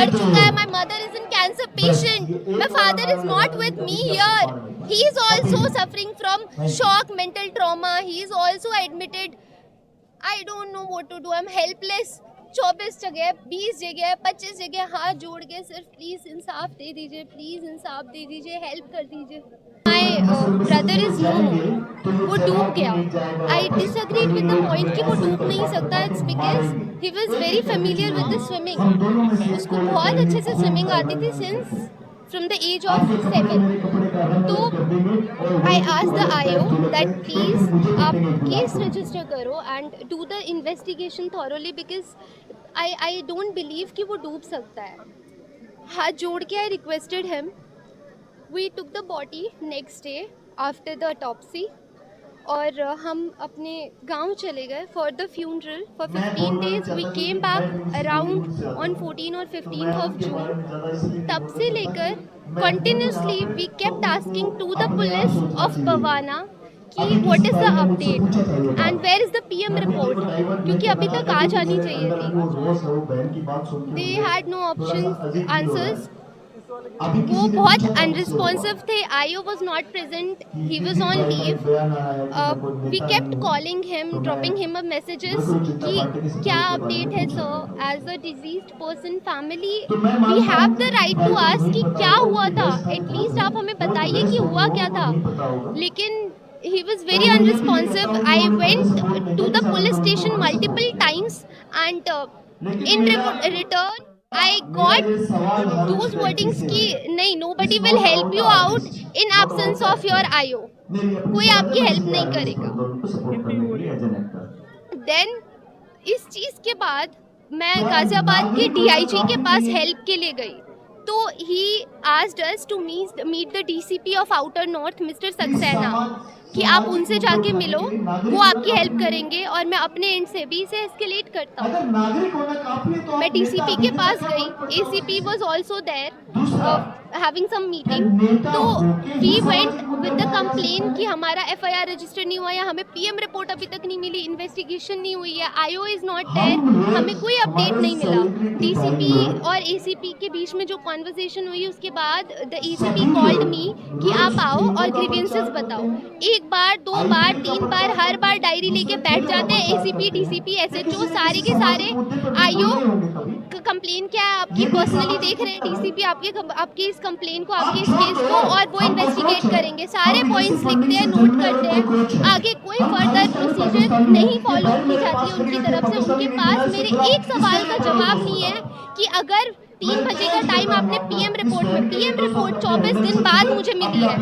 मर चुका है. My mother is in cancer patient. My father is not with me here. He is also suffering from shock, mental trauma. He is also admitted. I don't know what to do. I'm helpless. 24 जगह, 20 जगह, 25 जगह हाथ जोड़ के सिर्फ please इंसाफ दे दीजिए, please इंसाफ दे दीजिए, help कर दीजिए. माई ब्रदर इज नो मोर. वो डूब गया. आई डिसएग्रीड विद द पॉइंट कि वो डूब नहीं सकता. It's because he was very familiar with the swimming. उसको बहुत अच्छे से स्विमिंग आती थी since from the age of 7. तो I asked the IO that please आप केस रजिस्टर करो and do the investigation thoroughly because I don't believe कि वो डूब सकता है. हाथ जोड़ के I requested him. We took the body next day after the autopsy और हम अपने गांव चले गए for the funeral for 15 days. We came back around on 14 और 15th of June. तब से लेकर continuously we kept asking to the police of Bavana कि what is the update and where is the PM report, क्योंकि अभी तक आ जानी चाहिए थी. They had no options, answers. वो बहुत अनरिस्पॉन्सिव थे. IO was not present. He was on leave. We kept calling him, dropping him a messages कि क्या अपडेट है sir. As a deceased person family, we have the right to ask कि क्या हुआ था. At least आप हमें बताइए कि हुआ क्या था. लेकिन he was very unresponsive. I went to the police station multiple times and in return I got those wordings कि नहीं, nobody will help you out in absence of your IO. कोई आपकी हेल्प नहीं करेगा. Then इस चीज़ के बाद मैं गाजियाबाद के DIG के पास हेल्प के लिए गई. तो he asked us to meet the DCP of Outer North, Mr. Saxena, कि आप उनसे जाके मिलो, वो आपकी हेल्प करेंगे और मैं अपने एंड से भी इसे एस्केलेट करता हूँ. मैं DCP के पास गई. ACP was also there having some meeting. तो we went with the complaint कि हमारा FIR रजिस्टर नहीं हुआ है, हमें PM रिपोर्ट अभी तक नहीं मिली, इन्वेस्टिगेशन नहीं हुई है, IO is not there, हमें कोई अपडेट नहीं मिला. DCP और ACP के बीच में जो कॉन्वर्सेशन हुई उसके बाद the ACP called me कि आप आओ और ग्रीवेंसेस बताओ. एक बार, 2 बार, 3 बार, हर बार डायरी लेके बैठ जाते हैं. ACP, DCP, SHO सारे के सारे. IO कंप्लेन क्या है आपकी पर्सनली देख रहे हैं. DCP आपकी इस कंप्लेन को, आपके इस केस को, और वो इन्वेस्टिगेट करेंगे. सारे पॉइंट्स लिखते हैं, नोट करते हैं. आगे कोई फर्दर प्रोसीजर नहीं फॉलो की जाती है उनकी तरफ से. उनके पास मेरे एक सवाल का जवाब नहीं है कि अगर 3 बजे का टाइम आपने PM रिपोर्ट में, PM रिपोर्ट 24 दिन बाद मुझे मिली है,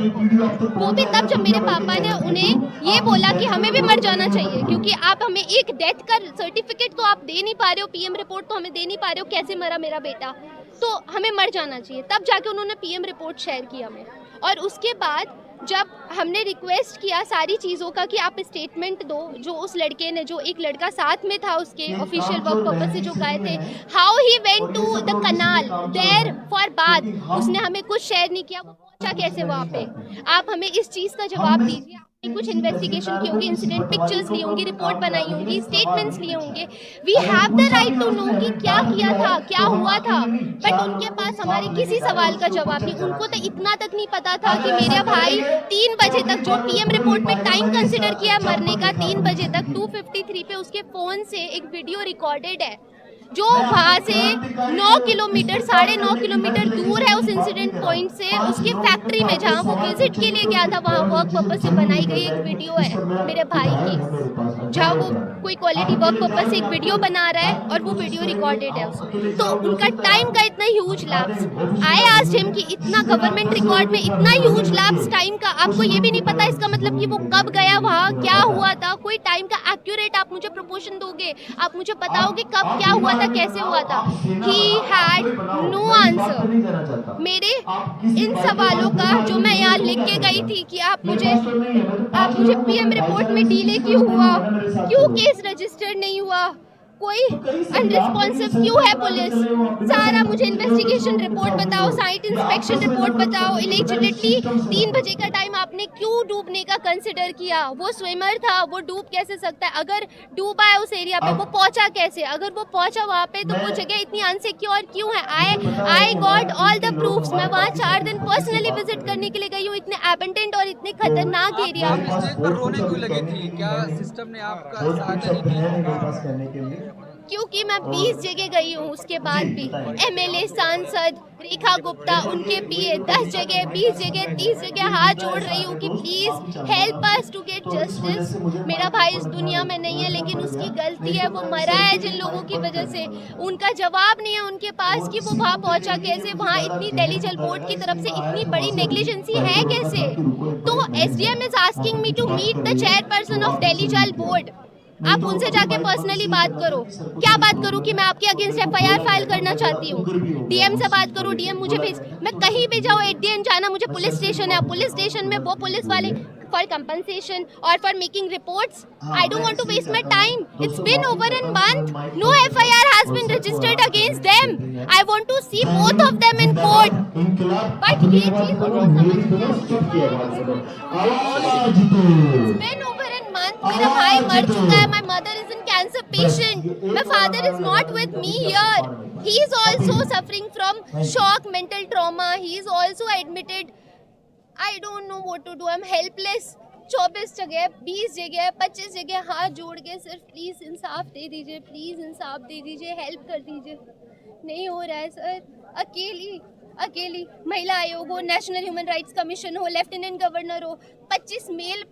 वो भी तब जब मेरे पापा ने उन्हें ये बोला कि हमें भी मर जाना चाहिए, क्योंकि आप हमें एक डेथ का सर्टिफिकेट तो आप दे नहीं पा रहे हो, PM रिपोर्ट तो हमें दे नहीं पा रहे हो, कैसे मरा मेरा बेटा, तो हमें मर जाना चाहिए. तब जाके उन्होंने PM रिपोर्ट शेयर की हमें. और उसके बाद जब हमने रिक्वेस्ट किया सारी चीज़ों का कि आप स्टेटमेंट दो, जो उस लड़के ने, जो एक लड़का साथ में था उसके ऑफिशियल वर्क पर्पस से जो गए थे, how he went to the canal there for bath, उसने हमें कुछ शेयर नहीं किया. वो पहुंचा कैसे वहाँ पे? आप हमें इस चीज़ का जवाब दीजिए. आपने कुछ इन्वेस्टिगेशन की होगी, इंसिडेंट पिक्चर्स ली होंगी, रिपोर्ट बनाई होंगी, स्टेटमेंट्स लिए होंगे. We have the right to know कि क्या किया था, क्या हुआ था. बट उनके पास हमारे किसी सवाल का जवाब नहीं. उनको तो इतना तक नहीं पता था कि मेरा भाई 3 बजे तक, जो PM रिपोर्ट में टाइम कंसिडर किया मरने का, 3 बजे तक 2:53 पे उसके फ़ोन से एक वीडियो रिकॉर्डेड है, जो वहाँ से 9 किलोमीटर, 9.5 किलोमीटर दूर है उस इंसिडेंट पॉइंट से. उसकी फैक्ट्री में जहाँ वो विजिट के लिए गया था, वहाँ वर्क पर्पस से बनाई गई एक वीडियो है मेरे भाई की, जहाँ वो कोई क्वालिटी वर्क पर्पस से एक वीडियो बना रहा है और वो वीडियो रिकॉर्डेड है उसमें. तो उनका टाइम का इतना huge lapse. I asked him कि इतना गवर्नमेंट रिकॉर्ड में इतना ह्यूज लैप्स टाइम का, आपको ये भी नहीं पता इसका मतलब कि वो कब गया वहाँ, क्या हुआ था? कोई टाइम का एक्यूरेट आप मुझे प्रोपोर्शन दोगे, आप मुझे बताओगे कब क्या हुआ था, कैसे हुआ था? He had no answer. मेरे इन सवालों का जो मैं यहाँ लिख के गई थी कि आप मुझे PM रिपोर्ट में डिले क्यों हुआ, क्यों केस रजिस्टर नहीं हुआ, कोई अनरिस्पॉन्सिव क्यों है पुलिस? सारा मुझे इन्वेस्टिगेशन रिपोर्ट बताओ, साइट इंस्पेक्शन रिपोर्ट बताओ। इलीजिटली 3 बजे का टाइम आपने क्यों डूबने का कंसिडर किया? वो स्विमर था, वो डूब कैसे सकता है? अगर डूबा है उस एरिया पे, वो पहुंचा कैसे? अगर वो पहुंचा वहाँ पे तो वो जगह इतनी अनसिक्योर क्यों है? I got all the proofs. मैं वहाँ 4 दिन पर्सनली विजिट करने के लिए गई हूँ। इतने एबेंडेंट और इतने खतरनाक एरिया। रोने क्यों लगी थी? क्या सिस्टम ने आपका सहायता नहीं की? क्योंकि मैं 20 जगह गई हूँ, उसके बाद भी एमएलए, सांसद, रेखा गुप्ता, उनके पीए 10 जगह, 20 जगह, 30 जगह हाथ जोड़ रही हूँ कि please help us to get justice. मेरा भाई इस दुनिया में नहीं है, लेकिन उसकी गलती है, वो मरा है जिन लोगों की वजह से। उनका जवाब नहीं है उनके पास कि वो वहाँ पहुंचा कैसे, वहाँ इतनी दिल्ली जल बोर्ड की तरफ से इतनी बड़ी नेग्लिजेंसी है कैसे? तो SDM is asking me to meet the chairperson of Delhi Jal board. आप उनसे जाके पर्सनली बात करो। क्या बात करूं कि मैं आपके अगेंस्ट एफआईआर फाइल करना चाहती हूँ? डीएम से बात करूं, डीएम मुझे भेज, मैं कहीं भी जाऊँ, एट द एंड जाना मुझे पुलिस स्टेशन है। पुलिस स्टेशन में वो पुलिस वाले फॉर कंपनसेशन और for making reports, I don't want to waste my time. It's been over an month, no FIR has been registered against them. I want to see both of them in court. But ये चीज it's been over an month. मेरा भाई मर चुका है, my mother is in cancer patient, my father is not with me here, he is also suffering from shock, mental trauma, he is also admitted. I don't know what to do, I'm helpless. 24 जगह, 20 जगह, 25 जगह हाथ जोड़ के सिर्फ please इंसाफ दे दीजिए, please इंसाफ दे दीजिए, help कर दीजिए। नहीं हो रहा है सर। अकेली महिला आयोग हो, नेशनल ह्यूमन राइट्स कमीशन हो, लेफ्टिनेंट गवर्नर हो, 25 मेल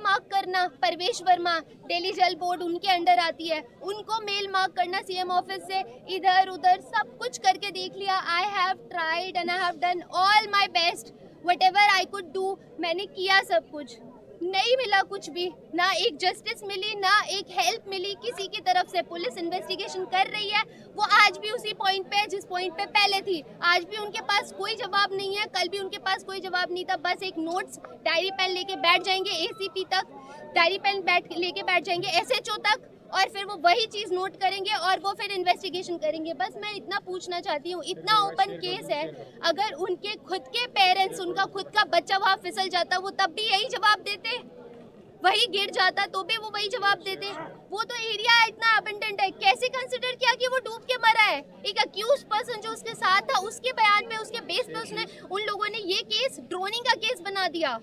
मार्क करना, परवेश वर्मा दिल्ली जल बोर्ड उनके अंडर आती है, उनको मेल मार्क करना सीएम ऑफिस से, इधर उधर सब कुछ करके देख लिया। I have tried and I have done all my best, whatever I could do, मैंने किया सब कुछ, नहीं मिला कुछ भी, ना एक जस्टिस मिली, ना एक हेल्प मिली किसी की तरफ से। पुलिस इन्वेस्टिगेशन कर रही है, वो आज भी उसी पॉइंट पे है जिस पॉइंट पे पहले थी। आज भी उनके पास कोई जवाब नहीं है, कल भी उनके पास कोई जवाब नहीं था। बस एक नोट्स, डायरी पेन लेके बैठ जाएंगे, एसीपी तक डायरी पेन लेके बैठ जाएंगे, एसएचओ तक, और फिर वो वही चीज नोट करेंगे और वो फिर इन्वेस्टिगेशन करेंगे। बस मैं इतना पूछना चाहती हूँ, इतना ओपन केस है, अगर उनके खुद के पेरेंट्स, उनका खुद का बच्चा वहाँ फिसल जाता, वो तब भी यही जवाब देते, वही गिर जाता तो भी वो वही जवाब देते। वो तो एरिया इतना अबंडेंट है, कैसे कंसिडर किया कि वो डूब के मरा है? एक अक्यूज पर्सन जो उसके साथ था, उसके बयान पे, उसके बेस पे उसने, उन लोगों ने ये केस ड्रोनिंग का केस बना दिया।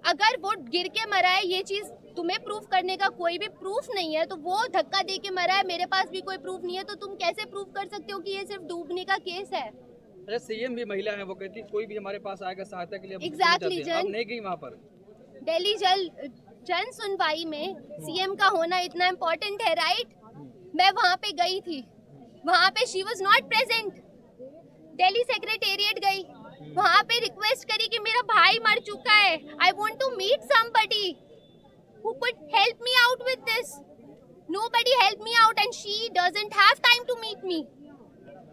अगर वो गिर के मरा है, ये चीज तुम्हें प्रूफ करने का कोई भी प्रूफ नहीं है, तो वो धक्का दे के मरा है, मेरे पास भी कोई प्रूफ नहीं है, तो तुम कैसे प्रूफ कर सकते हो कि ये सिर्फ डूबने का केस है? अरे सीएम भी महिला है, वो कहती कोई भी हमारे पास आएगा सहायता के लिए, एग्जैक्टली आप नहीं गई वहाँ पर। दिल्ली जन सुनवाई में सीएम का होना इतना इम्पोर्टेंट है, राइट? मैं वहाँ पे गई थी, वहाँ पे she was not present. Delhi secretariat गई, वहाँ पे रिक्वेस्ट करी कि मेरा भाई मर चुका है, I want to meet somebody who could help me out with this. Nobody helped me out and she doesn't have time to meet me.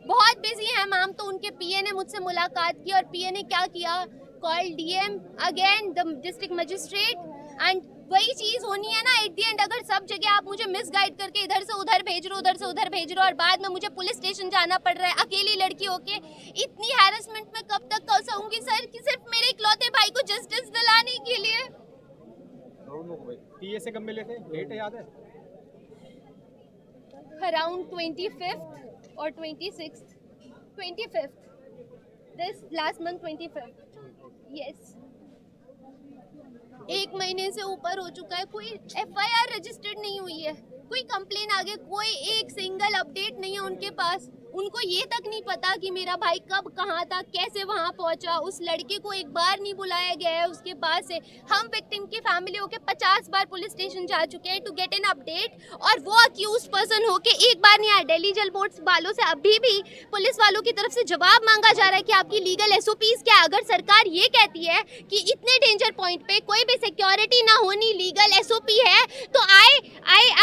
बहुत बिजी है मैम। तो उनके पीए ने मुझसे मुलाकात की, और पीए ने क्या किया, call DM again the district magistrate, and वही चीज होनी है ना एट द एंड। अगर सब जगह आप मुझे मिसगाइड करके इधर से उधर भेज रहे हो, उधर से उधर भेज रहे हो, और बाद में मुझे पुलिस स्टेशन जाना पड़ रहा है अकेली लड़की होके, इतनी हैरेसमेंट में कब तक कर सकूंगी सर, कि सिर्फ मेरे इकलौते भाई को जस्टिस दिलाने के लिए। पीए से कब मिले थे, डेट याद है? अराउंड 25th और 25th this last month 25th। Yes, 1 महीने से ऊपर हो चुका है, कोई एफआईआर रजिस्टर्ड नहीं हुई है, कोई कंप्लेन आगे, कोई एक सिंगल अपडेट नहीं है उनके पास। उनको ये तक नहीं पता कि मेरा भाई कब कहाँ था, कैसे वहाँ पहुँचा। उस लड़के को एक बार नहीं बुलाया गया है उसके पास से। हम विक्टिम की फैमिली होके 50 बार पुलिस स्टेशन जा चुके हैं टू गेट एन अपडेट, और वो अक्यूज पर्सन होके एक बार नहीं आया। दिल्ली जल बोर्ड वालों से अभी भी पुलिस वालों की तरफ से जवाब मांगा जा रहा है कि आपकी लीगल एसओपीज क्या है। अगर सरकार ये कहती है कि इतने डेंजर पॉइंट पे कोई भी सिक्योरिटी ना होनी लीगल एसओपी है, तो I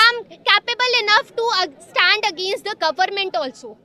am capable enough to stand against the government also.